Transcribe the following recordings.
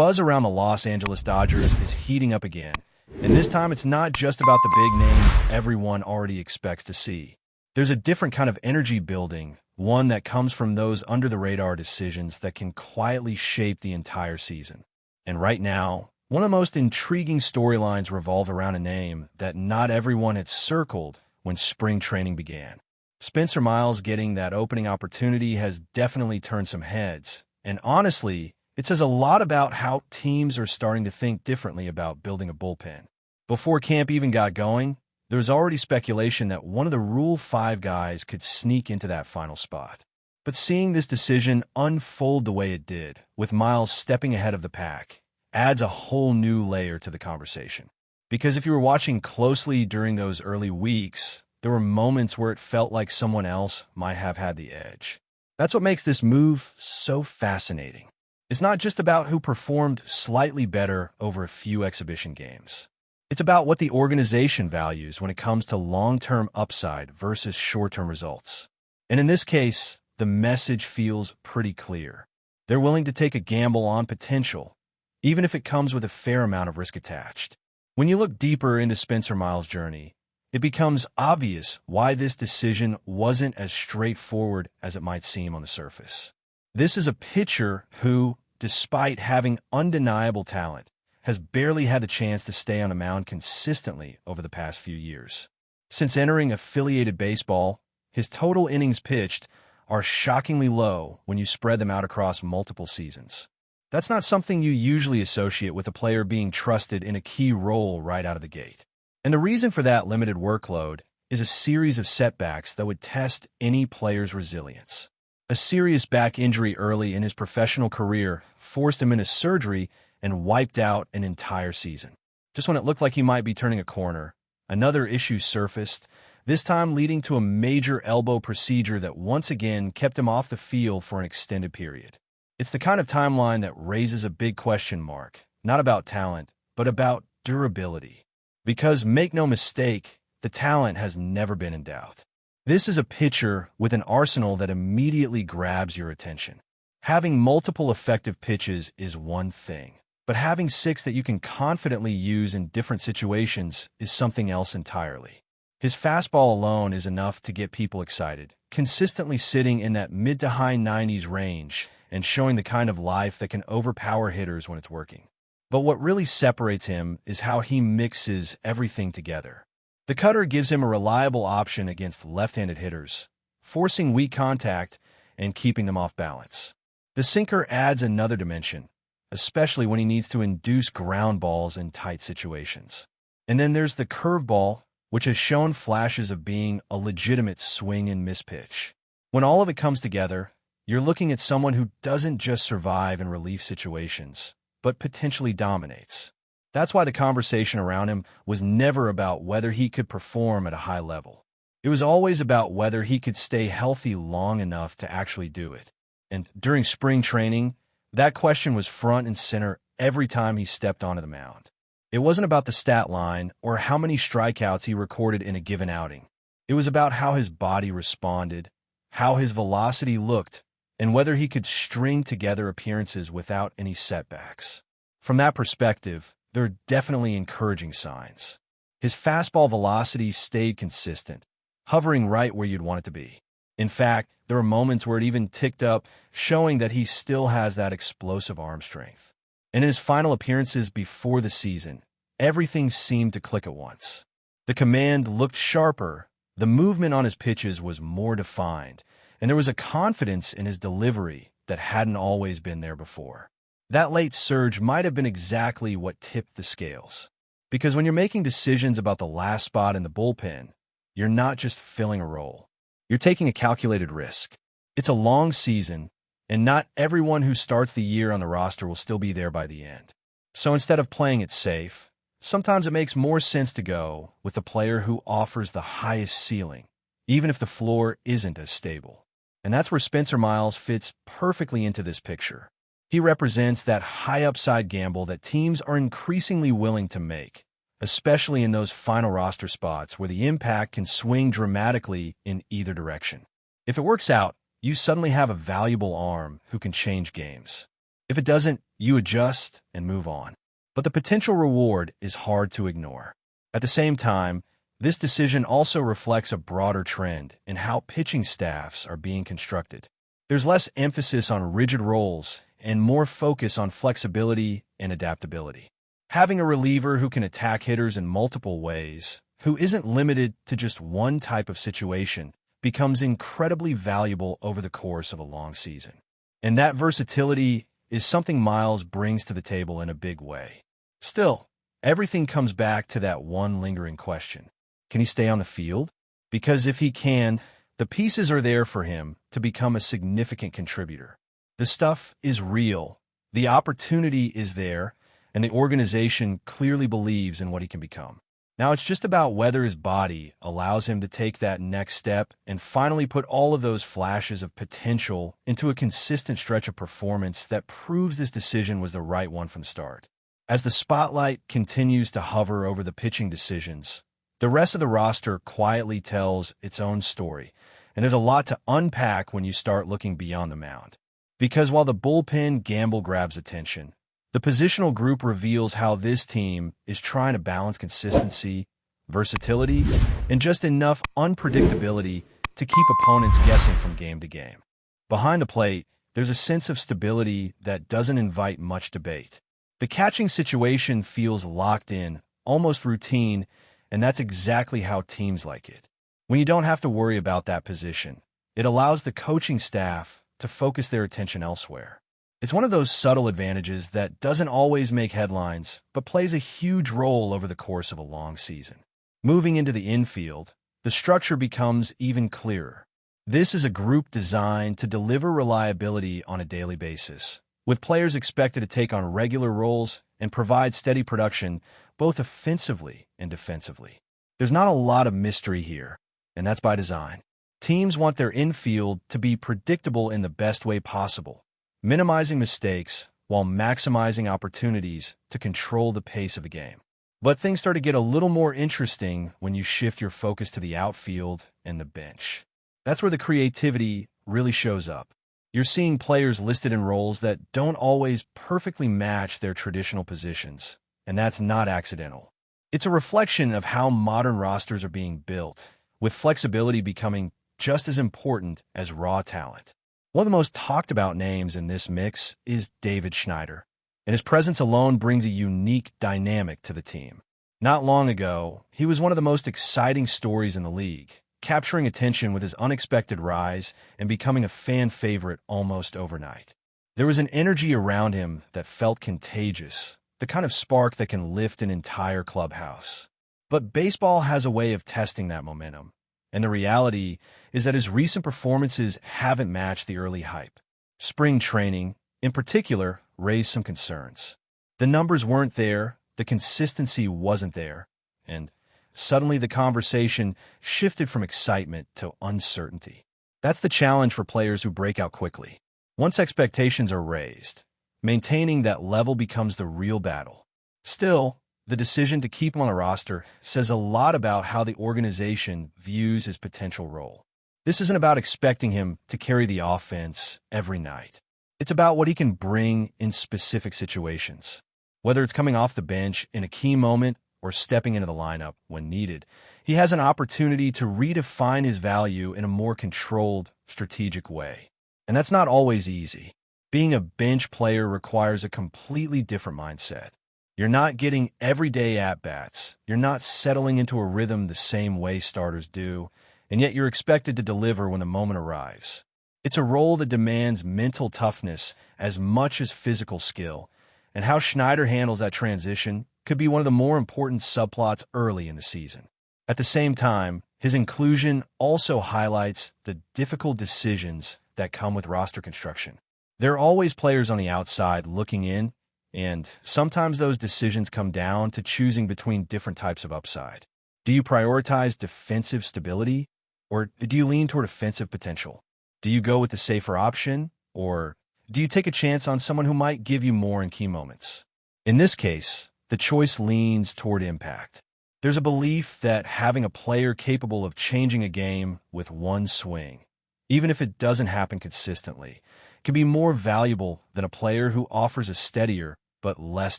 buzz around the Los Angeles Dodgers is heating up again, and this time it's not just about the big names everyone already expects to see. There's a different kind of energy building, one that comes from those under-the-radar decisions that can quietly shape the entire season. And right now, one of the most intriguing storylines revolve around a name that not everyone had circled when spring training began. Spencer Miles getting that opening opportunity has definitely turned some heads, and honestly, it says a lot about how teams are starting to think differently about building a bullpen. Before camp even got going, there was already speculation that one of the Rule 5 guys could sneak into that final spot. But seeing this decision unfold the way it did, with Miles stepping ahead of the pack, adds a whole new layer to the conversation. Because if you were watching closely during those early weeks, there were moments where it felt like someone else might have had the edge. That's what makes this move so fascinating. It's not just about who performed slightly better over a few exhibition games. It's about what the organization values when it comes to long-term upside versus short-term results. And in this case, the message feels pretty clear. They're willing to take a gamble on potential, even if it comes with a fair amount of risk attached. When you look deeper into Spencer Miles' journey, it becomes obvious why this decision wasn't as straightforward as it might seem on the surface. This is a pitcher who, despite having undeniable talent, has barely had the chance to stay on a mound consistently over the past few years. Since entering affiliated baseball, his total innings pitched are shockingly low when you spread them out across multiple seasons. That's not something you usually associate with a player being trusted in a key role right out of the gate. And the reason for that limited workload is a series of setbacks that would test any player's resilience. A serious back injury early in his professional career forced him into surgery and wiped out an entire season. Just when it looked like he might be turning a corner, another issue surfaced, this time leading to a major elbow procedure that once again kept him off the field for an extended period. It's the kind of timeline that raises a big question mark, not about talent, but about durability. Because, make no mistake, the talent has never been in doubt. This is a pitcher with an arsenal that immediately grabs your attention. Having multiple effective pitches is one thing, but having 6 that you can confidently use in different situations is something else entirely. His fastball alone is enough to get people excited, consistently sitting in that mid to high 90s range and showing the kind of life that can overpower hitters when it's working. But what really separates him is how he mixes everything together. The cutter gives him a reliable option against left-handed hitters, forcing weak contact and keeping them off balance. The sinker adds another dimension, especially when he needs to induce ground balls in tight situations. And then there's the curveball, which has shown flashes of being a legitimate swing and miss pitch. When all of it comes together, you're looking at someone who doesn't just survive in relief situations, but potentially dominates. That's why the conversation around him was never about whether he could perform at a high level. It was always about whether he could stay healthy long enough to actually do it. And during spring training, that question was front and center every time he stepped onto the mound. It wasn't about the stat line or how many strikeouts he recorded in a given outing. It was about how his body responded, how his velocity looked, and whether he could string together appearances without any setbacks. From that perspective, there are definitely encouraging signs. His fastball velocity stayed consistent, hovering right where you'd want it to be. In fact, there were moments where it even ticked up, showing that he still has that explosive arm strength. And in his final appearances before the season, everything seemed to click at once. The command looked sharper, the movement on his pitches was more defined, and there was a confidence in his delivery that hadn't always been there before. That late surge might have been exactly what tipped the scales. Because when you're making decisions about the last spot in the bullpen, you're not just filling a role. You're taking a calculated risk. It's a long season, and not everyone who starts the year on the roster will still be there by the end. So instead of playing it safe, sometimes it makes more sense to go with the player who offers the highest ceiling, even if the floor isn't as stable. And that's where Spencer Miles fits perfectly into this picture. He represents that high upside gamble that teams are increasingly willing to make, especially in those final roster spots where the impact can swing dramatically in either direction. If it works out, you suddenly have a valuable arm who can change games. If it doesn't, you adjust and move on. But the potential reward is hard to ignore. At the same time, this decision also reflects a broader trend in how pitching staffs are being constructed. There's less emphasis on rigid roles and more focus on flexibility and adaptability. Having a reliever who can attack hitters in multiple ways, who isn't limited to just one type of situation, becomes incredibly valuable over the course of a long season. And that versatility is something Miles brings to the table in a big way. Still, everything comes back to that one lingering question. Can he stay on the field? Because if he can, the pieces are there for him to become a significant contributor. The stuff is real, the opportunity is there, and the organization clearly believes in what he can become. Now it's just about whether his body allows him to take that next step and finally put all of those flashes of potential into a consistent stretch of performance that proves this decision was the right one from the start. As the spotlight continues to hover over the pitching decisions, the rest of the roster quietly tells its own story, and there's a lot to unpack when you start looking beyond the mound. Because while the bullpen gamble grabs attention, the positional group reveals how this team is trying to balance consistency, versatility, and just enough unpredictability to keep opponents guessing from game to game. Behind the plate, there's a sense of stability that doesn't invite much debate. The catching situation feels locked in, almost routine, and that's exactly how teams like it. When you don't have to worry about that position, it allows the coaching staff to focus their attention elsewhere. It's one of those subtle advantages that doesn't always make headlines, but plays a huge role over the course of a long season. Moving into the infield, the structure becomes even clearer. This is a group designed to deliver reliability on a daily basis, with players expected to take on regular roles and provide steady production both offensively and defensively. There's not a lot of mystery here, and that's by design. Teams want their infield to be predictable in the best way possible, minimizing mistakes while maximizing opportunities to control the pace of the game. But things start to get a little more interesting when you shift your focus to the outfield and the bench. That's where the creativity really shows up. You're seeing players listed in roles that don't always perfectly match their traditional positions, and that's not accidental. It's a reflection of how modern rosters are being built, with flexibility becoming just as important as raw talent. One of the most talked about names in this mix is David Schneider, and his presence alone brings a unique dynamic to the team. Not long ago, he was one of the most exciting stories in the league, capturing attention with his unexpected rise and becoming a fan favorite almost overnight. There was an energy around him that felt contagious, the kind of spark that can lift an entire clubhouse. But baseball has a way of testing that momentum, and the reality is that his recent performances haven't matched the early hype. Spring training, in particular, raised some concerns. The numbers weren't there, the consistency wasn't there, and suddenly the conversation shifted from excitement to uncertainty. That's the challenge for players who break out quickly. Once expectations are raised, maintaining that level becomes the real battle. Still, the decision to keep him on a roster says a lot about how the organization views his potential role. This isn't about expecting him to carry the offense every night. It's about what he can bring in specific situations. Whether it's coming off the bench in a key moment or stepping into the lineup when needed, he has an opportunity to redefine his value in a more controlled, strategic way. And that's not always easy. Being a bench player requires a completely different mindset. You're not getting everyday at-bats. You're not settling into a rhythm the same way starters do, and yet you're expected to deliver when the moment arrives. It's a role that demands mental toughness as much as physical skill, and how Schneider handles that transition could be one of the more important subplots early in the season. At the same time, his inclusion also highlights the difficult decisions that come with roster construction. There are always players on the outside looking in, and sometimes those decisions come down to choosing between different types of upside. Do you prioritize defensive stability, or do you lean toward offensive potential? Do you go with the safer option, or do you take a chance on someone who might give you more in key moments? In this case, the choice leans toward impact. There's a belief that having a player capable of changing a game with one swing, even if it doesn't happen consistently, can be more valuable than a player who offers a steadier but less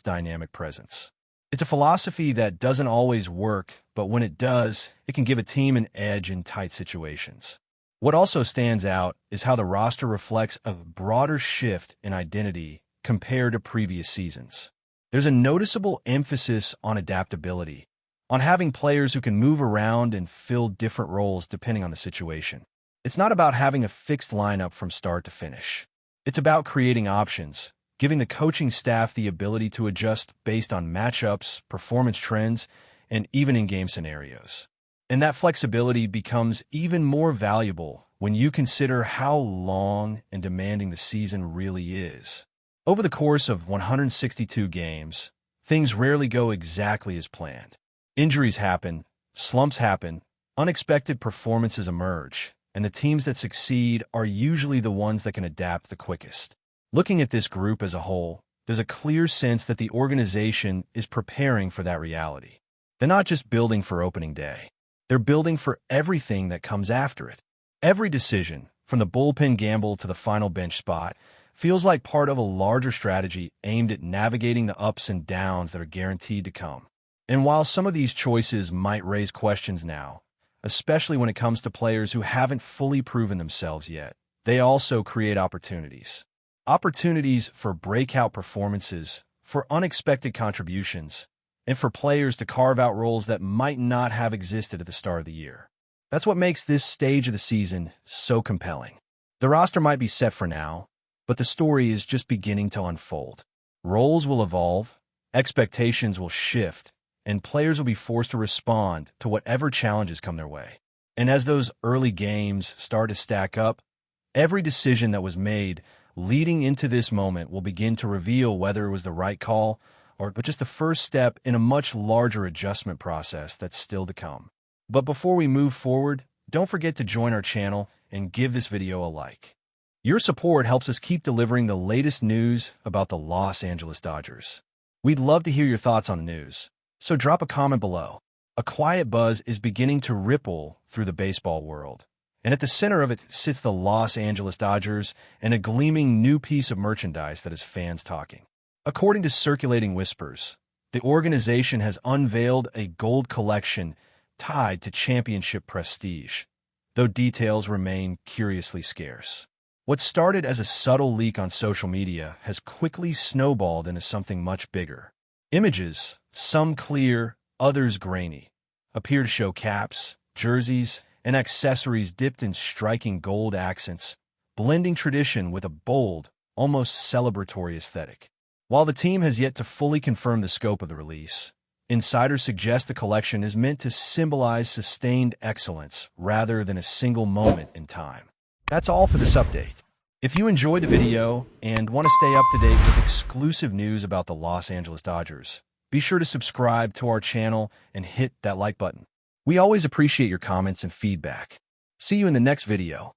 dynamic presence. It's a philosophy that doesn't always work, but when it does, it can give a team an edge in tight situations. What also stands out is how the roster reflects a broader shift in identity compared to previous seasons. There's a noticeable emphasis on adaptability, on having players who can move around and fill different roles depending on the situation. It's not about having a fixed lineup from start to finish. It's about creating options, giving the coaching staff the ability to adjust based on matchups, performance trends, and even in-game scenarios. And that flexibility becomes even more valuable when you consider how long and demanding the season really is. Over the course of 162 games, things rarely go exactly as planned. Injuries happen, slumps happen, unexpected performances emerge, and the teams that succeed are usually the ones that can adapt the quickest. Looking at this group as a whole, there's a clear sense that the organization is preparing for that reality. They're not just building for opening day. They're building for everything that comes after it. Every decision, from the bullpen gamble to the final bench spot, feels like part of a larger strategy aimed at navigating the ups and downs that are guaranteed to come. And while some of these choices might raise questions now, especially when it comes to players who haven't fully proven themselves yet, they also create opportunities. Opportunities for breakout performances, for unexpected contributions, and for players to carve out roles that might not have existed at the start of the year. That's what makes this stage of the season so compelling. The roster might be set for now, but the story is just beginning to unfold. Roles will evolve, expectations will shift, and players will be forced to respond to whatever challenges come their way. And as those early games start to stack up, every decision that was made leading into this moment will begin to reveal whether it was the right call or but just the first step in a much larger adjustment process that's still to come. But before we move forward, don't forget to join our channel and give this video a like. Your support helps us keep delivering the latest news about the Los Angeles Dodgers. We'd love to hear your thoughts on the news, so drop a comment below. A quiet buzz is beginning to ripple through the baseball world, and at the center of it sits the Los Angeles Dodgers and a gleaming new piece of merchandise that has fans talking. According to circulating whispers, the organization has unveiled a gold collection tied to championship prestige, though details remain curiously scarce. What started as a subtle leak on social media has quickly snowballed into something much bigger. Images, some clear, others grainy, appear to show caps, jerseys, and accessories dipped in striking gold accents, blending tradition with a bold, almost celebratory aesthetic. While the team has yet to fully confirm the scope of the release, insiders suggest the collection is meant to symbolize sustained excellence rather than a single moment in time. That's all for this update. If you enjoyed the video and want to stay up to date with exclusive news about the Los Angeles Dodgers, be sure to subscribe to our channel and hit that like button. We always appreciate your comments and feedback. See you in the next video.